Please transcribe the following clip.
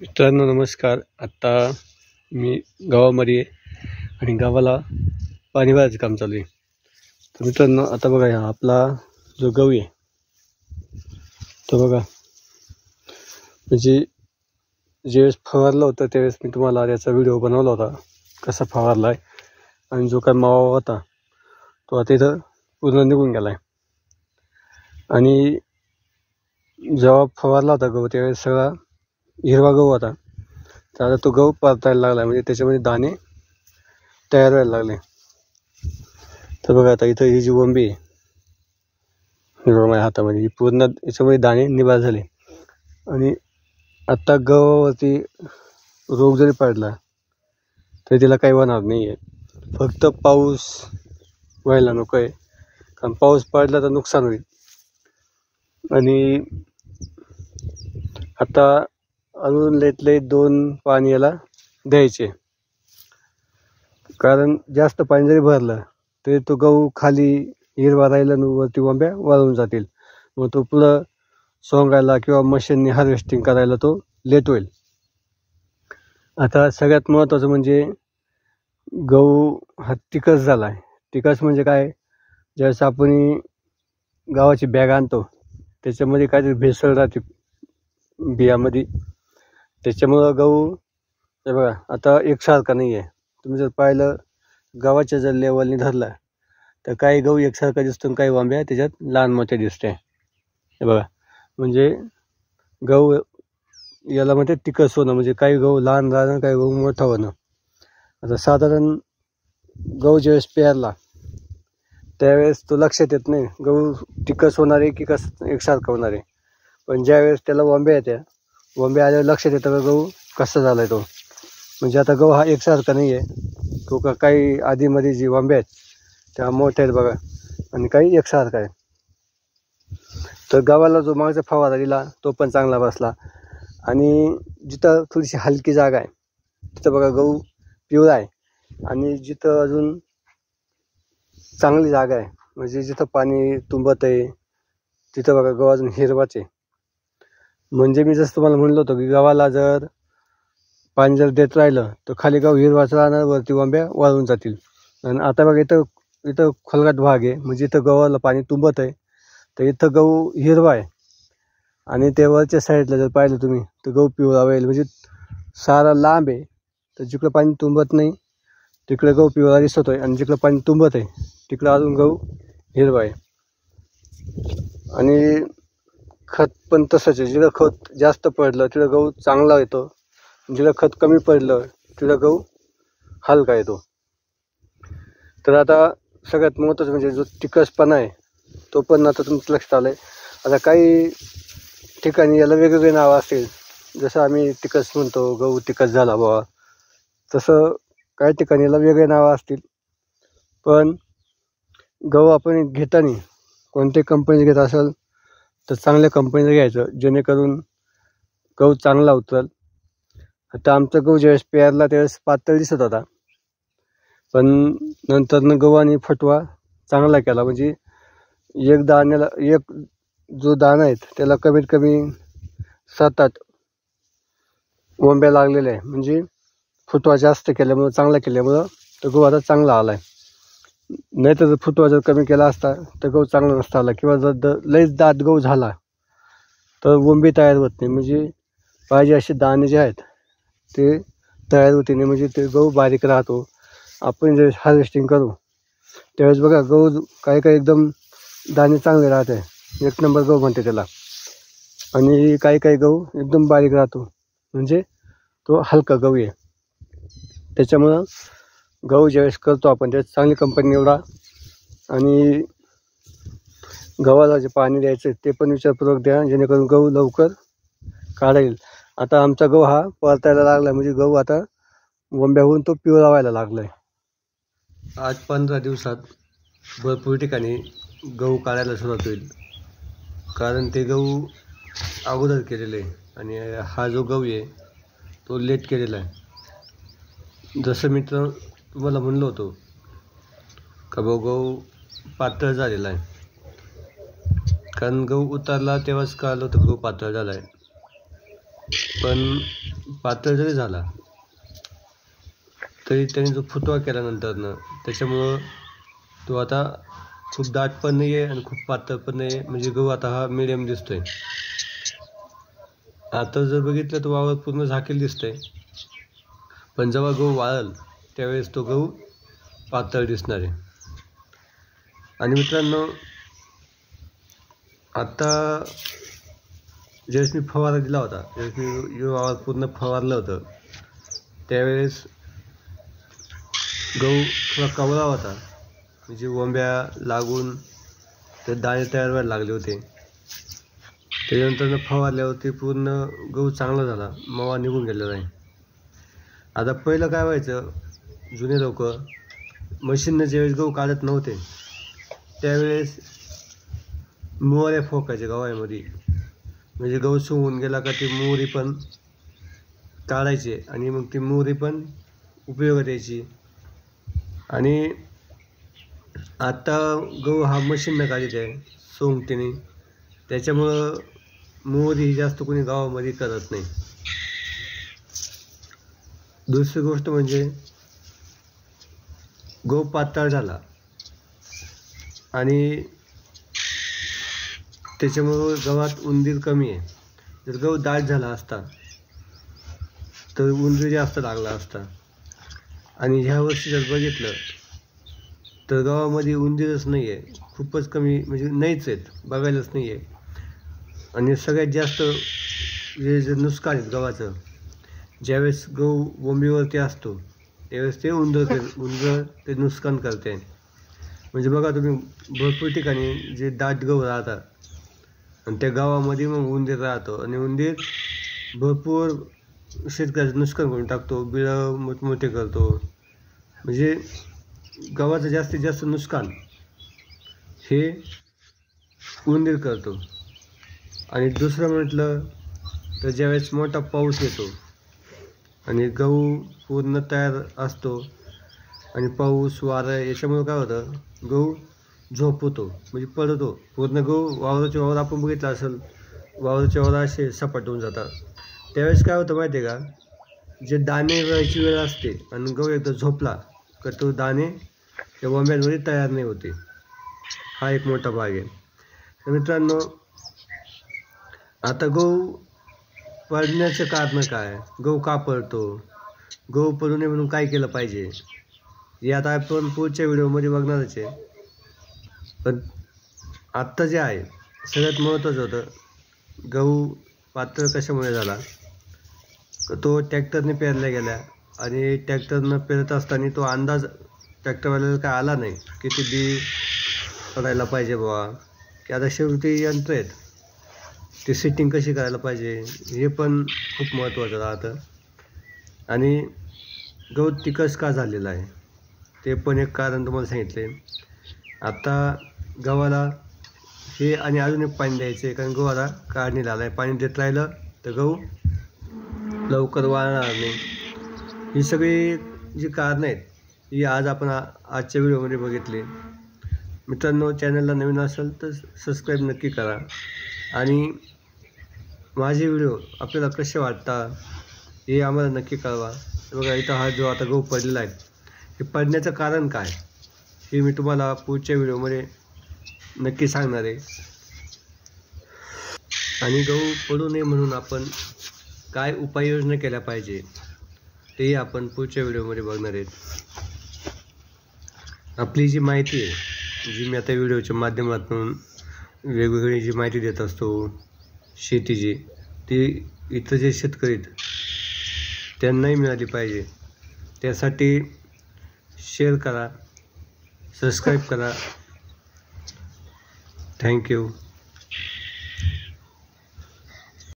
मित्रांनो नमस्कार. आता मी गावामध्ये आहे आणि गावाला पाणी भरायचं काम चालू आहे. तर मित्रांनो आता बघा हा आपला जो गहू आहे तो बघा, म्हणजे ज्यावेळेस फवारला होता त्यावेळेस मी तुम्हाला त्याचा व्हिडिओ बनवला होता कसा फवारला आहे. आणि जो काय मावा होता तो आता इथं पूर्ण निघून गेला आहे. आणि जेव्हा फवारला होता गहू त्यावेळेस सगळा हिरवा गहू होता. तर आता तो गहू परतायला लागला, म्हणजे त्याच्यामध्ये दाणे तयार व्हायला लागले. तर बघा आता इथं ही जी वंबी आहे माझ्या हातामध्ये, ही पूर्ण याच्यामध्ये दाणे निभार झाले. आणि आत्ता गव्हावरती रोग जरी पडला तरी त्याला काही होणार नाही आहे. फक्त पाऊस व्हायला नको आहे, कारण पाऊस पडला तर नुकसान होईल. आणि आता अजून लई 2 पाणी याला द्यायचे, कारण जास्त पाणी जरी भरलं तरी तो गहू खाली हिरवा राहिला आणि वरती वंब्या वाळून जातील. मग तो पुढं सोंगायला किंवा मशीनने हार्वेस्टिंग करायला तो लेट होईल. आता सगळ्यात महत्त्वाचं म्हणजे गहू हा तिखट झाला आहे. तिखट म्हणजे काय, ज्यावेळेस आपण गव्हाची बॅग आणतो त्याच्यामध्ये काहीतरी भेसळ राहते बियामध्ये, त्याच्यामुळं गहू हे बघा आता एकसारखा नाही आहे. तुम्ही जर पाहिलं गव्हाच्या जर लेवलने धरला तर काही गहू एकसारखा दिसतो, काही वांब्या त्याच्यात लहान मोठ्या दिसते. हे बघा, म्हणजे गहू याला म्हणते तिखट होणं, म्हणजे काही गहू लहान राहणं, काही गहू मोठा होणं. आता साधारण गहू ज्यावेळेस पेरला त्यावेळेस तो लक्षात येत नाही गहू तिखट होणार आहे की कसं एकसारखं होणार आहे. पण ज्यावेळेस त्याला वंब्या येत्या, वंब्या आल्यावर लक्षात येतं का गहू कसा झाला आहे तो. म्हणजे आता गहू हा एकसारखा नाही आहे, तो का काही आधीमध्ये जी वंब्या आहेत त्या मोठ्या आहेत बघा, आणि काही एकसारखा आहे. तर गव्हाला जो मागचा फवारा दिला तो पण चांगला बसला. आणि जिथं थोडीशी हलकी जागा आहे तिथं बघा गहू पिवळा आहे. आणि जिथं अजून चांगली जागा आहे, म्हणजे जिथं पाणी तुंबत आहे तिथं बघा गहू अजून हिरवाच आहे. म्हणजे मी जसं तुम्हाला म्हणलं होतं की गव्हाला जर पाणी जर देत राहिलं तर खाली गहू हिरवाच राहणार, वरती वंब्या वाळून जातील. आणि आता बघा इथं खोलगट भाग आहे, म्हणजे इथं गव्हाला पाणी तुंबत आहे तर इथं गहू हिरवा आहे. आणि ते वरच्या साईडला जर पाहिलं तुम्ही तर गहू पिवळा होईल, म्हणजे सारा लांब आहे. तर जिकडं पाणी तुंबत नाही तिकडे गहू पिवळा दिसत आहे, आणि जिकडं पाणी तुंबत आहे तिकडं अजून गहू हिरवा आहे. आणि खत पण तसंच आहे, जिथं खत जास्त पडलं तिथं गहू चांगला येतो, जिथं खत कमी पडलं तिथं गहू हलका येतो. तर आता सगळ्यात महत्त्वाचं म्हणजे जो तिखटपणा आहे तो पण आता तुमचं लक्षात आलं आहे. आता काही ठिकाणी याला वेगवेगळे नावं असतील, जसं आम्ही तिखट म्हणतो गहू तिखट झाला बाबा, तसं काही ठिकाणी याला वेगळे नावं असतील. पण गहू आपण घेताना कोणत्या कंपनीचं घेत असेल तर चांगल्या कंपनीचं घ्यायचं, जेणेकरून गहू चांगला उतरेल. आता आमचा गहू ज्यावेळेस पेरला त्यावेळेस पातळ दिसत होता, पण नंतरनं गहू आणि फटवा चांगला केला. म्हणजे एक जो दाणा आहेत त्याला कमीत कमी 7-8 वंब्या लागलेल्या आहे. म्हणजे फुटवा जास्त केल्यामुळं, चांगला केल्यामुळं तो गहू आता चांगला आला आहे. नाही तर फुटवा जर कमी केला असता तर गहू चांगला नसता आला, किंवा जर लईच दाट गहू झाला तर वंबी तयार होत नाही. म्हणजे पाहिजे असे दाणे जे आहेत ते तयार होते नाही, म्हणजे ते गहू बारीक राहतो. आपण जे हार्वेस्टिंग करू त्यावेळेस बघा गहू काही एकदम दाणे चांगले राहते, 1 नंबर गहू म्हणते त्याला. आणि काही गहू एकदम बारीक राहतो, म्हणजे तो हलका गहू आहे. त्याच्यामुळं गहू ज्यावेळेस करतो आपण त्यावेळेस चांगली कंपनी निवडा. आणि गव्हाला जे पाणी द्यायचं ते पण विचारपूर्वक द्या, जेणेकरून गहू लवकर काढा येईल. आता आमचा गहू हा परतायला लागला, म्हणजे गहू आता वंब्या होऊन तो पिवळा व्हायला लागला आहे. आज 15 दिवसात भरपूर ठिकाणी गहू काढायला सुरुवात होईल, कारण ते गहू अगोदर केलेले आहे आणि हा जो गहू आहे तो लेट केलेला आहे. जसं मी तुम्हाला म्हणलो होतो का गहू पातळ झालेला आहे, कारण गहू उतरला तेव्हाच कळलं होतं गहू पातळ झाला आहे. पण पातळ जरी झाला तरी त्याने जो फुटवा केल्यानंतरनं त्याच्यामुळं तो आता खूप दाट पण नाही आहे आणि खूप पातळ पण नाही आहे, म्हणजे गहू आता हा मिडियम दिसतोय. आता जर बघितलं तर वावर पूर्ण झाकेल दिसतंय, पण जेव्हा गहू वाळल त्यावेळेस तो गहू पातळ दिसणार आहे. आणि मित्रांनो, आता ज्यावेळेस मी फवारा दिला होता, ज्यावेळेस मी वावर पूर्ण फवारलं होतं, त्यावेळेस गहू थोडा कवळा होता, म्हणजे वंब्या लागून ते दाणे तयार व्हायला लागले होते. त्याच्यानंतर फवारल्यावरती पूर्ण गहू चांगला झाला, मवा निघून गेलेला आहे. आता पहिलं काय व्हायचं, जुने लोक मशीननं ज्यावेळेस गहू काढत नव्हते त्यावेळेस मोहऱ्या फोकायचे गव्हामध्ये, म्हणजे गहू सुकून गेला का ती मोहरी पण काढायचे आणि मग ती मोहरी पण उपयोगात यायची. आणि आता गहू हा मशीननं काढत आहे सोंगटीने, त्याच्यामुळं मोहरी ही जास्त कोणी गावामध्ये करत नाही. दुसरी गोष्ट म्हणजे गहू पातळ झाला आणि त्याच्यामुळं गव्हात उंदीर कमी आहे. जर गहू दाट झाला असता तर उंदीर जास्त लागला असता. आणि ह्या वर्षी जर बघितलं तर गावामध्ये उंदीरच नाही आहे, खूपच कमी, म्हणजे नाहीच आहेत, बघायलाच नाही आहे. आणि सगळ्यात जास्त जे नुकसान आहेत गव्हाचं, ज्यावेळेस गहू बोंबीवरती असतो त्यावेळेस ते उंदर ते नुकसान करते. म्हणजे बघा तुम्ही, भरपूर ठिकाणी जे दाट गहू राहतात आणि त्या गावामध्ये मग उंदीर राहतो आणि उंदीर भरपूर शेतकऱ्याचं नुकसान करून टाकतो, बिळं मोठमोठे करतो. म्हणजे गव्हाचं जास्तीत जास्त नुकसान हे उंदीर करतो. आणि दुसरं म्हटलं तर ज्यावेळेस मोठा पाऊस येतो आणि गहू पूर्ण तयार असतो आणि पाऊस वारा याच्यामुळे काय होतं, गहू झोपतो, म्हणजे पडतो पूर्ण. गहू वावराचे वावर आपण बघितलं असेल, वावराचे वावर असे सपाट होऊन जातात. त्यावेळेस काय होतं माहिती आहे का, जे दाणे व्हायची वेळ असते आणि गहू एकदा झोपला का तो दाणे त्या वंब्यांमध्ये तयार नाही होते. हा एक मोठा भाग आहे. तर मित्रांनो, आता गहू पडण्याचं कारण काय, गहू का पडतो, गहू पडू नये म्हणून काय केलं पाहिजे, हे आता आपण पुढच्या व्हिडिओमध्ये बघणारच आहे. पण आत्ता जे आहे सगळ्यात महत्त्वाचं होतं, गहू पातळ कशामुळे झाला, तो ट्रॅक्टरने पेरल्या गेल्या आणि ट्रॅक्टरनं पेरत असताना तो अंदाज ट्रॅक्टरवाल्याला काय आला नाही किती बी पडायला पाहिजे बाबा, की आता शेवटी यंत्र आहेत, ते सेटिंग कशी करायला पाहिजे हे पण खूप महत्त्वाचं राहतं. आणि गहू तिखट का झालेला आहे ते पण एक कारण तुम्हाला सांगितले. आता गव्हाला हे आणि अजून एक पाणी द्यायचं आहे, कारण गव्हाला काढणीला आला आहे. पाणी देत राहिलं तर गहू लवकर वाळणार नाही. ही सगळी जी कारणं आहेत ही आज आपण आजच्या व्हिडिओमध्ये बघितली. मित्रांनो, चॅनलला नवीन असेल तर सबस्क्राईब नक्की करा आणि माझे व्हिडिओ आपल्याला कसे वाटतात हे आम्हाला नक्की कळवा. बघा, इथं हा जो आता गहू पडलेला आहे, हे पडण्याचं कारण काय हे मी तुम्हाला पुढच्या व्हिडिओमध्ये नक्की सांगणार आहे. आणि गहू पडू नये म्हणून आपण काय उपाययोजना केल्या पाहिजे तेही आपण पुढच्या व्हिडिओमध्ये बघणार आहेत. आपली जी माहिती आहे, जी मी आता व्हिडिओच्या माध्यमातून वेगवेगळी जी माहिती देत असतो शेतीची, ती इथं जे शेतकरी आहेत त्यांनाही मिळाली पाहिजे. त्यासाठी शेअर करा, सबस्क्राईब करा. थँक्यू.